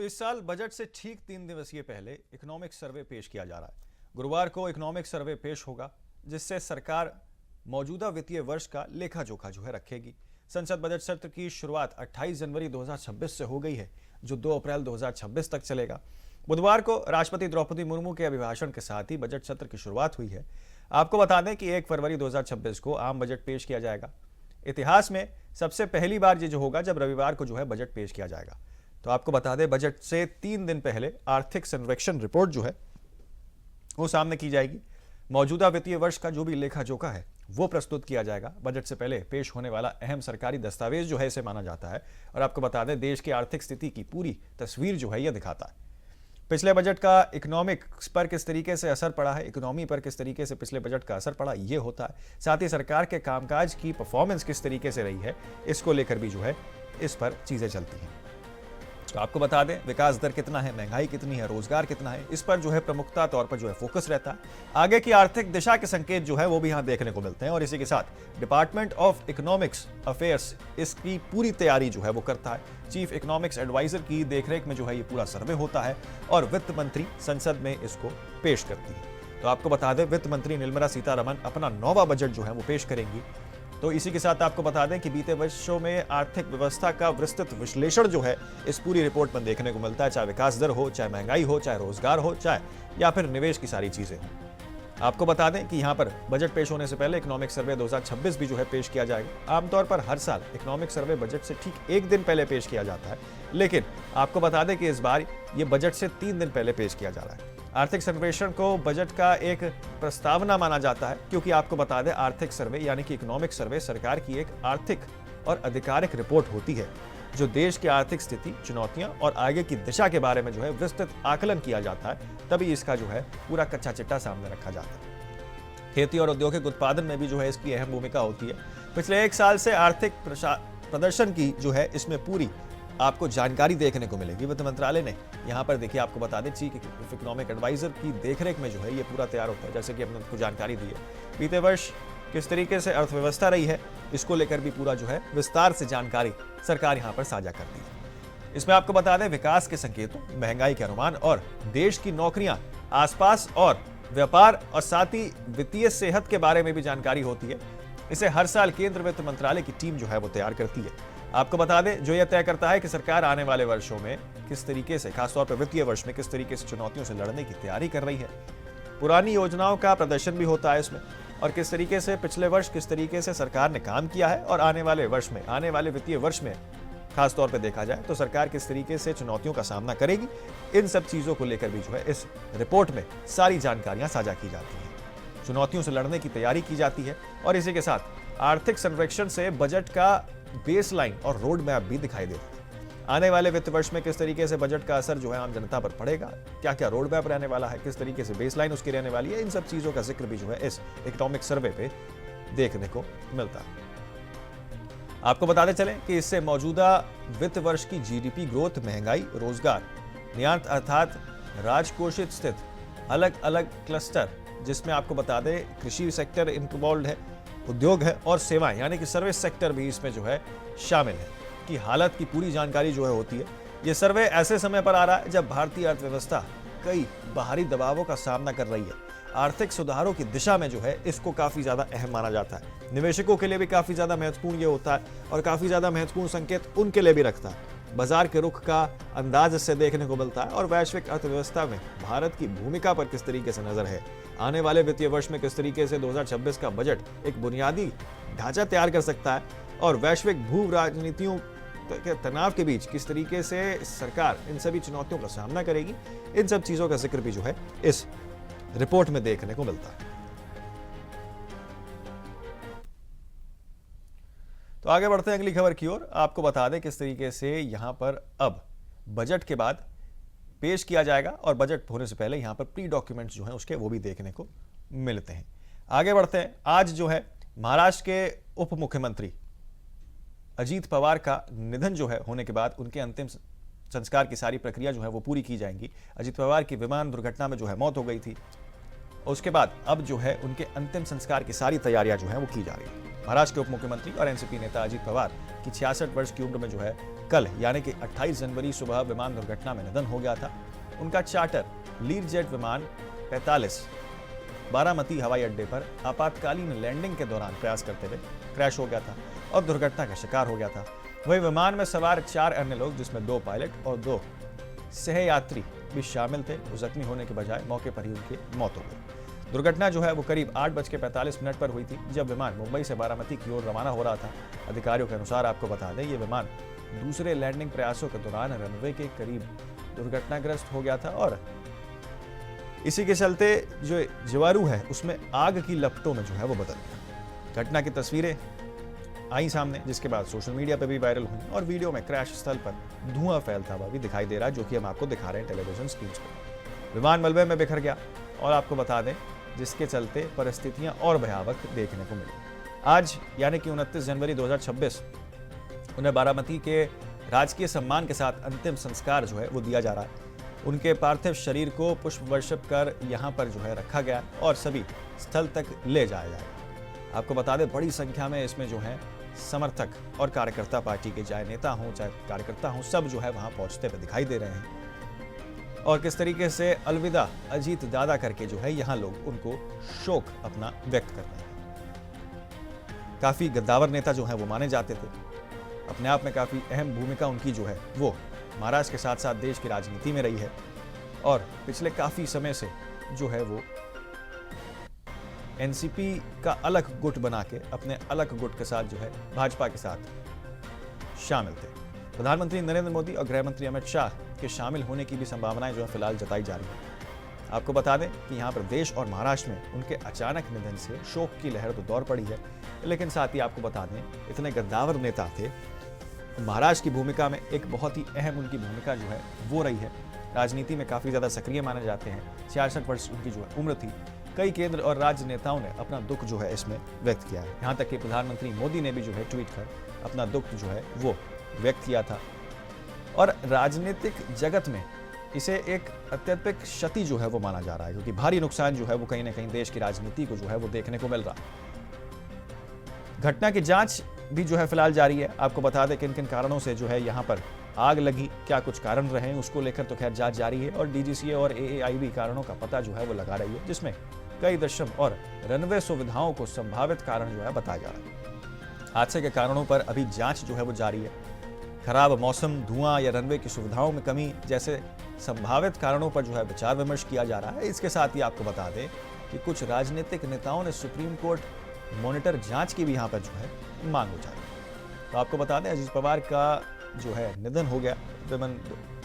इस साल बजट से ठीक 3 दिवसीय पहले इकोनॉमिक सर्वे पेश किया जा रहा है। गुरुवार को इकोनॉमिक सर्वे पेश होगा, जिससे सरकार मौजूदा वित्तीय वर्ष का लेखा जोखा रखेगी। संसद बजट सत्र की शुरुआत 28 जनवरी 2026 से हो गई है, जो 2 अप्रैल 2026 तक चलेगा। बुधवार को राष्ट्रपति द्रौपदी मुर्मू के अभिभाषण के साथ ही बजट सत्र की शुरुआत हुई है। आपको बता दें कि 1 फरवरी 2026 को आम बजट पेश किया जाएगा। इतिहास में सबसे पहली बार ये होगा जब रविवार को बजट पेश किया जाएगा। तो आपको बता दें, बजट से 3 दिन पहले आर्थिक सर्वेक्षण रिपोर्ट वो सामने की जाएगी। मौजूदा वित्तीय वर्ष का जो भी लेखा जोखा है वो प्रस्तुत किया जाएगा। बजट से पहले पेश होने वाला अहम सरकारी दस्तावेज इसे माना जाता है। और आपको बता दें, देश की आर्थिक स्थिति की पूरी तस्वीर यह दिखाता है। पिछले बजट का इकोनॉमिक्स पर किस तरीके से असर पड़ा है, इकोनॉमी पर किस तरीके से पिछले बजट का असर पड़ा, ये होता है। साथ ही सरकार के कामकाज की परफॉर्मेंस किस तरीके से रही है, इसको लेकर भी इस पर चीजें चलती हैं। तो आपको बता दें, विकास दर कितना है, महंगाई कितनी है, रोजगार कितना है, इस पर प्रमुखता तौर पर फोकस रहता है। आगे की आर्थिक दिशा के संकेत वो भी यहाँ देखने को मिलते हैं। और इसी के साथ डिपार्टमेंट ऑफ इकोनॉमिक्स अफेयर्स इसकी पूरी तैयारी वो करता है। चीफ इकोनॉमिक्स एडवाइजर की देखरेख में ये पूरा सर्वे होता है और वित्त मंत्री संसद में इसको पेश करती है। तो आपको बता दें, वित्त मंत्री निर्मला सीतारमण अपना 9वां बजट वो पेश करेंगी। तो इसी के साथ आपको बता दें कि बीते वर्षों में आर्थिक व्यवस्था का विस्तृत विश्लेषण इस पूरी रिपोर्ट में देखने को मिलता है। चाहे विकास दर हो, चाहे महंगाई हो, चाहे रोजगार हो, चाहे या फिर निवेश की सारी चीजें हों। आपको बता दें कि यहाँ पर बजट पेश होने से पहले इकोनॉमिक सर्वे 2026 भी पेश किया जाएगा। आमतौर पर हर साल इकोनॉमिक सर्वे बजट से ठीक 1 दिन पहले पेश किया जाता है, लेकिन आपको बता दें कि इस बार ये बजट से 3 दिन पहले पेश किया जा रहा है। आर्थिक सर्वेक्षण को बजट का एक प्रस्तावना माना जाता है, क्योंकि आपको बता दें, आर्थिक सर्वे यानी कि इकोनॉमिक सर्वे सरकार की एक आर्थिक और आधिकारिक रिपोर्ट होती है, जो देश की आर्थिक स्थिति, चुनौतियां और आगे की दिशा के बारे में विस्तृत आकलन किया जाता है। तभी इसका पूरा कच्चा चिट्टा सामने रखा जाता है। खेती और औद्योगिक उत्पादन में भी इसकी अहम भूमिका होती है। पिछले 1 साल से आर्थिक प्रदर्शन की इसमें पूरी आपको जानकारी देखने को मिलेगी। वित्त मंत्रालय ने यहाँ पर देखिए, आपको बता दें, चीफ इकोनॉमिक एडवाइजर की देखरेख में ये पूरा तैयार होता है। जैसे कि हमने आपको जानकारी दी है, बीते वर्ष किस तरीके से अर्थव्यवस्था रही है, इसको लेकर भी पूरा विस्तार से जानकारी सरकार यहाँ पर साझा करती है। इसमें आपको बता दें, विकास के संकेतों, महंगाई के अनुमान और देश की नौकरियां आसपास और व्यापार और साथ ही वित्तीय सेहत के बारे में भी जानकारी होती है। इसे हर साल केंद्र वित्त मंत्रालय की टीम वो तैयार करती है। आपको बता दें, जो यह तय करता है कि सरकार आने वाले वर्षों में किस तरीके से, खासतौर पर वित्तीय वर्ष में किस तरीके से चुनौतियों से लड़ने की तैयारी कर रही है। पुरानी योजनाओं का प्रदर्शन भी होता है इसमें, और किस तरीके से पिछले वर्ष किस तरीके से सरकार ने काम किया है, और आने वाले वर्ष में, आने वाले वित्तीय वर्ष में खासतौर पर देखा जाए तो सरकार किस तरीके से चुनौतियों का सामना करेगी। इन सब चीजों को लेकर भी इस रिपोर्ट में सारी जानकारियां साझा की जाती हैं। चुनौतियों से लड़ने की तैयारी की जाती है। और इसी के साथ आर्थिक सर्वेक्षण से बजट का बेसलाइन और रोड मैप भी दिखाई देता है। आने वाले वित्त वर्ष में किस तरीके से बजट का असर आम जनता पर पड़ेगा, क्या क्या रोड मैप रहने वाला है, किस तरीके से बेसलाइन उसकी रहने वाली है, इन सब चीजों का जिक्र भी इस इकोनॉमिक सर्वे पे देखने को मिलता है। आपको बताते चलें कि इससे मौजूदा वित्त वर्ष की जीडीपी ग्रोथ, महंगाई, रोजगार, निर्यात अर्थात राजकोषित स्थित अलग अलग क्लस्टर, जिसमें आपको बता दें कृषि सेक्टर इन्वॉल्व है, उद्योग है और सेवाएं यानी कि सर्विस सेक्टर भी इसमें शामिल है, कि हालत की पूरी जानकारी होती है। ये सर्वे ऐसे समय पर आ रहा है जब भारतीय अर्थव्यवस्था कई बाहरी दबावों का सामना कर रही है। आर्थिक सुधारों की दिशा में इसको काफी ज्यादा अहम माना जाता है। निवेशकों के लिए भी काफी ज्यादा महत्वपूर्ण ये होता है, और काफी ज्यादा महत्वपूर्ण संकेत उनके लिए भी रखता है। बाजार के रुख का अंदाज इससे देखने को मिलता है, और वैश्विक अर्थव्यवस्था में भारत की भूमिका पर किस तरीके से नजर है। आने वाले वित्तीय वर्ष में किस तरीके से 2026 का बजट एक बुनियादी ढांचा तैयार कर सकता है, और वैश्विक भू राजनीतियों के तनाव के बीच किस तरीके से सरकार इन सभी चुनौतियों का सामना करेगी। इन सब चीजों का जिक्र भी इस रिपोर्ट में देखने को मिलता है। तो आगे बढ़ते हैं अगली खबर की ओर। आपको बता दें किस तरीके से यहां पर अब बजट के बाद पेश किया जाएगा, और बजट होने से पहले यहां पर प्री डॉक्यूमेंट्स उसके वो भी देखने को मिलते हैं। आगे बढ़ते हैं। आज महाराष्ट्र के उप मुख्यमंत्री अजीत पवार का निधन होने के बाद उनके अंतिम संस्कार की सारी प्रक्रिया वो पूरी की जाएंगी। अजीत पवार की विमान दुर्घटना में मौत हो गई थी। उसके बाद अब उनके अंतिम संस्कार की सारी तैयारियां वो की जा रही है। महाराष्ट्र के उप मुख्यमंत्री और एनसीपी नेता अजीत पवार की 66 वर्ष की उम्र में जो है कल यानी कि 28 जनवरी सुबह विमान दुर्घटना में निधन हो गया था। उनका चार्टर लीरजेट विमान 45 बारामती हवाई अड्डे पर आपातकालीन लैंडिंग के दौरान प्रयास करते हुए क्रैश हो गया था और दुर्घटना का शिकार हो गया था। वही विमान में सवार 4 अन्य लोग, जिसमें 2 पायलट और 2 सहयात्री भी शामिल थे, वो जख्मी होने के बजाय मौके पर ही उनकी मौत हो गई। दुर्घटना जो है वो करीब 8:45 पर हुई थी, जब विमान मुंबई से बारामती की ओर रवाना हो रहा था। अधिकारियों के अनुसार आपको बता दें, ये विमान दूसरे लैंडिंग प्रयासों के दौरान रनवे के करीब दुर्घटनाग्रस्त हो गया था और इसी के चलते जो जवारू है उसमें आग की लपटों में जो है वो बदल गया। घटना की तस्वीरें आई सामने, जिसके बाद सोशल मीडिया पर भी वायरल हुई और वीडियो में क्रैश स्थल पर धुआं फैलता हुआ भी दिखाई दे रहा है, जो कि हम आपको दिखा रहे हैं टेलीविजन स्क्रीन पर। विमान मलबे में बिखर गया और आपको बता दें, जिसके चलते परिस्थितियां और भयावह देखने को मिली। आज यानी कि 29 जनवरी 2026 उन्हें बारामती के राजकीय सम्मान के साथ अंतिम संस्कार जो है वो दिया जा रहा है। उनके पार्थिव शरीर को पुष्प वर्षित कर यहाँ पर जो है रखा गया और सभी स्थल तक ले जाया जाएगा। आपको बता दें, बड़ी संख्या में इसमें जो है समर्थक और कार्यकर्ता, पार्टी के चाहे नेता हों चाहे कार्यकर्ता हों, सब जो है वहां पहुंचते हुए दिखाई दे रहे हैं और किस तरीके से अलविदा अजीत दादा करके जो है यहाँ लोग उनको शोक अपना व्यक्त कर रहे हैं। काफी गद्दावर नेता जो है वो माने जाते थे, अपने आप में काफी अहम भूमिका उनकी जो है वो महाराष्ट्र के साथ साथ देश की राजनीति में रही है और पिछले काफी समय से जो है वो एनसीपी का अलग गुट बना के अपने अलग गुट के साथ जो है भाजपा के साथ शामिल थे। प्रधानमंत्री नरेंद्र मोदी और गृह मंत्री अमित शाह के शामिल होने की भी संभावनाएं जो है फिलहाल जताई जा रही है। आपको बता दें कि यहाँ पर देश और महाराष्ट्र में उनके अचानक निधन से शोक की लहर तो दौड़ पड़ी है, लेकिन साथ ही आपको बता दें, इतने गद्दावर नेता थे। महाराष्ट्र की भूमिका में एक बहुत ही अहम उनकी भूमिका जो है वो रही है। राजनीति में काफी ज्यादा सक्रिय माने जाते हैं। 66 वर्ष उनकी जो है उम्र थी। कई केंद्र और राज्य नेताओं ने अपना दुख जो है इसमें व्यक्त किया है। यहाँ तक कि प्रधानमंत्री मोदी ने भी जो है ट्वीट कर अपना दुख जो है वो व्यक्त किया था और राजनीतिक जगत में इसे एक अत्यधिक क्षति जो है वो माना जा रहा है, क्योंकि भारी नुकसान जो है वो कहीं ना कहीं देश की राजनीति को जो है वो देखने को मिल रहा है। घटना की जांच भी जो है फिलहाल जारी है। आपको बता दें किन किन कारणों से जो है यहाँ पर आग लगी, क्या कुछ कारण रहे उसको लेकर तो खैर जांच जारी है और डीजीसीए और एएआईबी कारणों का पता जो है वो लगा रही है, जिसमें कई दशम और रनवे सुविधाओं को संभावित कारण जो है बताया जा रहा है। हादसे के कारणों पर अभी जांच जो है वो जारी है। खराब मौसम, धुआं या रनवे की सुविधाओं में कमी जैसे संभावित कारणों पर जो है विचार विमर्श किया जा रहा है। इसके साथ ही आपको बता दें कि कुछ राजनीतिक नेताओं ने सुप्रीम कोर्ट मॉनिटर जांच की भी यहाँ पर जो है मांग उठाई। तो आपको बता दें, अजीत पवार का जो है निधन हो गया,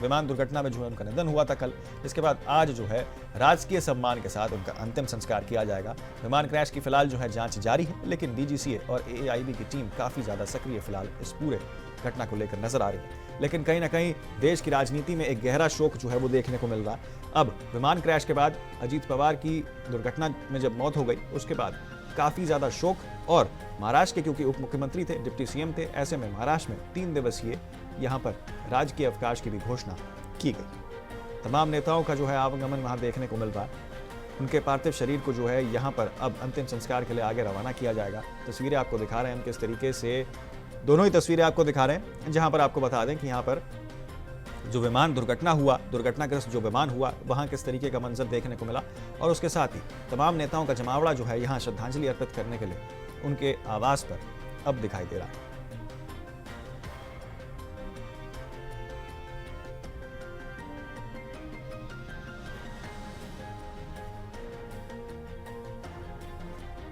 विमान दुर्घटना में जो है उनका निधन हुआ था कल। इसके बाद आज जो है राजकीय सम्मान के साथ उनका अंतिम संस्कार किया जाएगा। विमान क्रैश की फिलहाल जो है जांच जारी है, लेकिन डीजीसीए और एएआईबी की टीम काफी ज्यादा सक्रिय फिलहाल इस पूरे घटना को लेकर नजर आ रही है। लेकिन कहीं ना कहीं देश की राजनीति में एक गहरा शोक जो है वो देखने को मिल रहा है। अब विमान क्रैश के बाद अजीत पवार की दुर्घटना में जब मौत हो गई, उसके बाद काफी ज्यादा शोक और महाराष्ट्र के क्योंकि उप मुख्यमंत्री थे, डिप्टी सीएम थे, ऐसे में महाराष्ट्र में 3 दिवसीय यहाँ पर राजकीय अवकाश की भी घोषणा की गई। तमाम नेताओं का जो है आवागमन वहां देखने को मिल रहा है। उनके पार्थिव शरीर को जो है यहाँ पर अब अंतिम संस्कार के लिए आगे रवाना किया जाएगा। तस्वीरें आपको दिखा रहे हैं हम किस तरीके से, दोनों ही तस्वीरें आपको दिखा रहे हैं, जहां पर आपको बता दें कि यहाँ पर जो विमान दुर्घटना हुआ, दुर्घटनाग्रस्त जो विमान हुआ, वहां किस तरीके का मंजर देखने को मिला और उसके साथ ही तमाम नेताओं का जमावड़ा जो है यहाँ श्रद्धांजलि अर्पित करने के लिए उनके आवास पर अब दिखाई दे रहा है।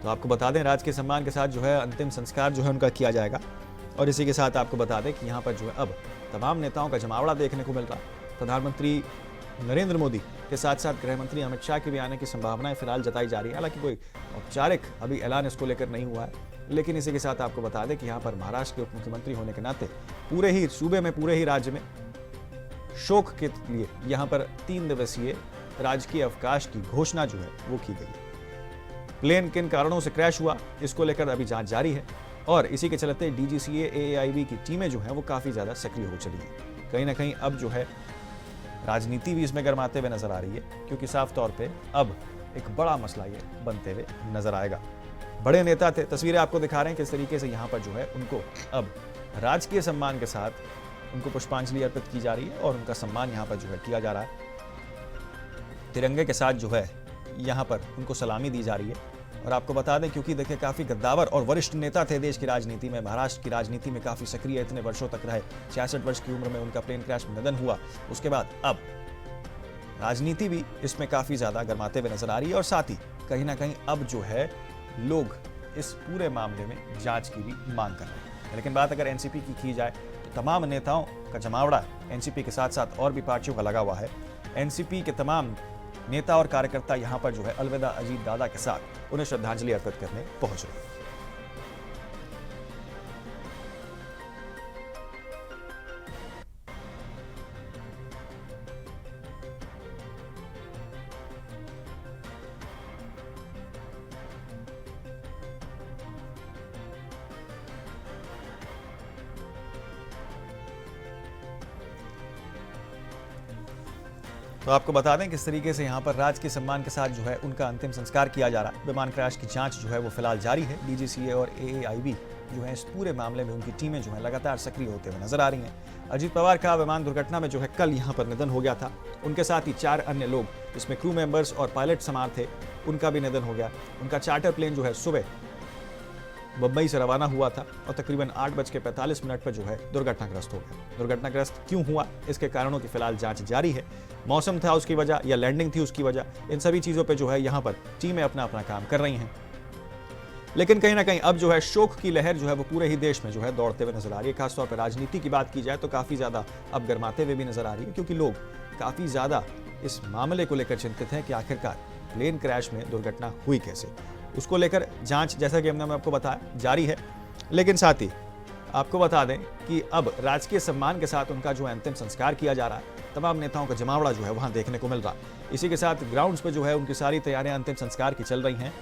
तो आपको बता दें, राजकीय सम्मान के साथ जो है अंतिम संस्कार जो है उनका किया जाएगा और इसी के साथ आपको बता दें कि यहाँ पर जो है अब तमाम नेताओं का जमावड़ा देखने को मिल रहा है। प्रधानमंत्री नरेंद्र मोदी के साथ साथ गृह मंत्री अमित शाह के भी आने की संभावनाएं फिलहाल जताई जा रही है। हालांकि कोई औपचारिक अभी ऐलान इसको लेकर नहीं हुआ है, लेकिन इसी के साथ आपको बता दें कि यहाँ पर महाराष्ट्र के उप मुख्यमंत्री होने के नाते पूरे ही सूबे में, पूरे ही राज्य में शोक के लिए यहाँ पर 3 दिवसीय राजकीय अवकाश की घोषणा जो है वो की गई है। प्लेन किन कारणों से क्रैश हुआ, इसको लेकर अभी जांच जारी है और इसी के चलते डीजीसीए एएआईबी की टीमें जो हैं वो काफी ज्यादा सक्रिय हो चली हैं। कहीं ना कहीं अब जो है राजनीति भी इसमें गरमाते हुए नजर आ रही है, क्योंकि साफ तौर पे अब एक बड़ा मसला ये बनते हुए नजर आएगा। बड़े नेता थे। तस्वीरें आपको दिखा रहे हैं किस तरीके से यहाँ पर जो है उनको अब राजकीय सम्मान के साथ उनको पुष्पांजलि अर्पित की जा रही है और उनका सम्मान यहाँ पर जो है किया जा रहा है। तिरंगे के साथ जो है यहाँ पर उनको सलामी दी जा रही है। और आपको बता दें, क्योंकि देखिए काफ़ी गद्दावर और वरिष्ठ नेता थे देश की राजनीति में, महाराष्ट्र की राजनीति में काफ़ी सक्रिय इतने वर्षों तक रहे। 66 वर्ष की उम्र में उनका प्लेन क्रैश में निधन हुआ। उसके बाद अब राजनीति भी इसमें काफ़ी ज़्यादा गरमाते हुए नजर आ रही है और साथ ही कहीं ना कहीं अब जो है लोग इस पूरे मामले में जांच की भी मांग कर रहे हैं। लेकिन बात अगर एनसीपी की जाए तो तमाम नेताओं का जमावड़ा एनसीपी के साथ साथ और भी पार्टियों का लगा हुआ है। एनसीपी के तमाम नेता और कार्यकर्ता यहां पर जो है अलविदा अजीत दादा के साथ उन्हें श्रद्धांजलि अर्पित करने पहुंच रहे हैं। तो आपको बता दें किस तरीके से यहाँ पर राज के सम्मान के साथ जो है उनका अंतिम संस्कार किया जा रहा है। विमान क्रैश की जांच जो है वो फिलहाल जारी है। डीजीसीए और एएआईबी जो है इस पूरे मामले में उनकी टीमें जो है लगातार सक्रिय होते हुए नजर आ रही हैं। अजीत पवार का विमान दुर्घटना में जो है कल यहाँ पर निधन हो गया था। उनके साथ ही 4 अन्य लोग जिसमें क्रू मेंबर्स और पायलट सवार थे, उनका भी निधन हो गया। उनका चार्टर प्लेन जो है सुबह मुंबई से रवाना हुआ था और तकरीबन 8:45 पर जो है दुर्घटनाग्रस्त हो गया। दुर्घटनाग्रस्त क्यों हुआ, इसके कारणों की फिलहाल जांच जारी है। मौसम था उसकी वजह या लैंडिंग थी उसकी वजह, इन सभी चीजों पे जो है यहाँ पर टीमें अपना अपना काम कर रही हैं। लेकिन कहीं ना कहीं अब जो है शोक की लहर जो है वो पूरे ही देश में जो है दौड़ते हुए नजर आ रही है। खासतौर पर राजनीति की बात की जाए तो काफी ज्यादा अब गरमाते हुए भी नजर आ रही है, क्योंकि लोग काफी ज्यादा इस मामले को लेकर चिंतित हैं कि आखिरकार प्लेन क्रैश में दुर्घटना हुई कैसे। उसको लेकर जांच, जैसा कि हमने आपको बताया, जारी है। लेकिन साथ ही आपको बता दें कि अब राजकीय सम्मान के साथ उनका जो अंतिम संस्कार किया जा रहा है। तमाम नेताओं का जमावड़ा जो है वहां देखने को मिल रहा है। इसी के साथ ग्राउंड्स पे जो है उनकी सारी तैयारियां अंतिम संस्कार की चल रही हैं।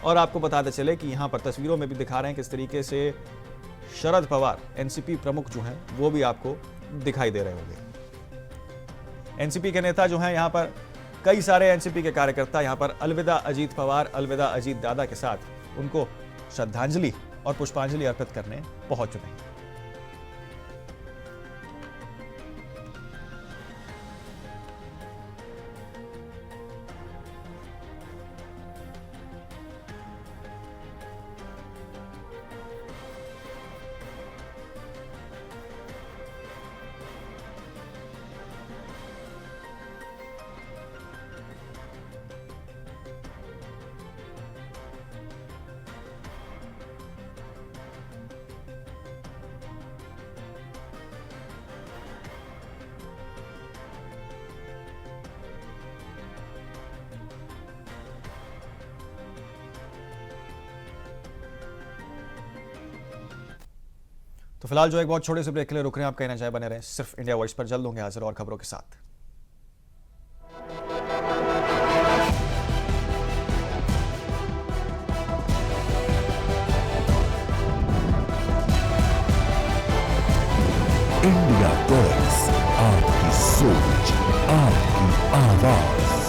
और आपको बताते चले कि यहाँ पर तस्वीरों में भी दिखा रहे हैं किस तरीके से शरद पवार एनसीपी प्रमुख जो हैं वो भी आपको दिखाई दे रहे होंगे। एनसीपी के नेता जो हैं यहाँ पर, कई सारे एनसीपी के कार्यकर्ता यहाँ पर अलविदा अजीत पवार, अलविदा अजीत दादा के साथ उनको श्रद्धांजलि और पुष्पांजलि अर्पित करने पहुंच रहे हैं। तो फिलहाल जो एक बहुत छोटे से ब्रेक के लिए रुक रहे हैं, आप कहना चाहे बने रहें सिर्फ इंडिया वॉइस पर। जल्द होंगे हाजिर और खबरों के साथ। इंडिया वॉइस, आपकी सोच, आपकी आवाज।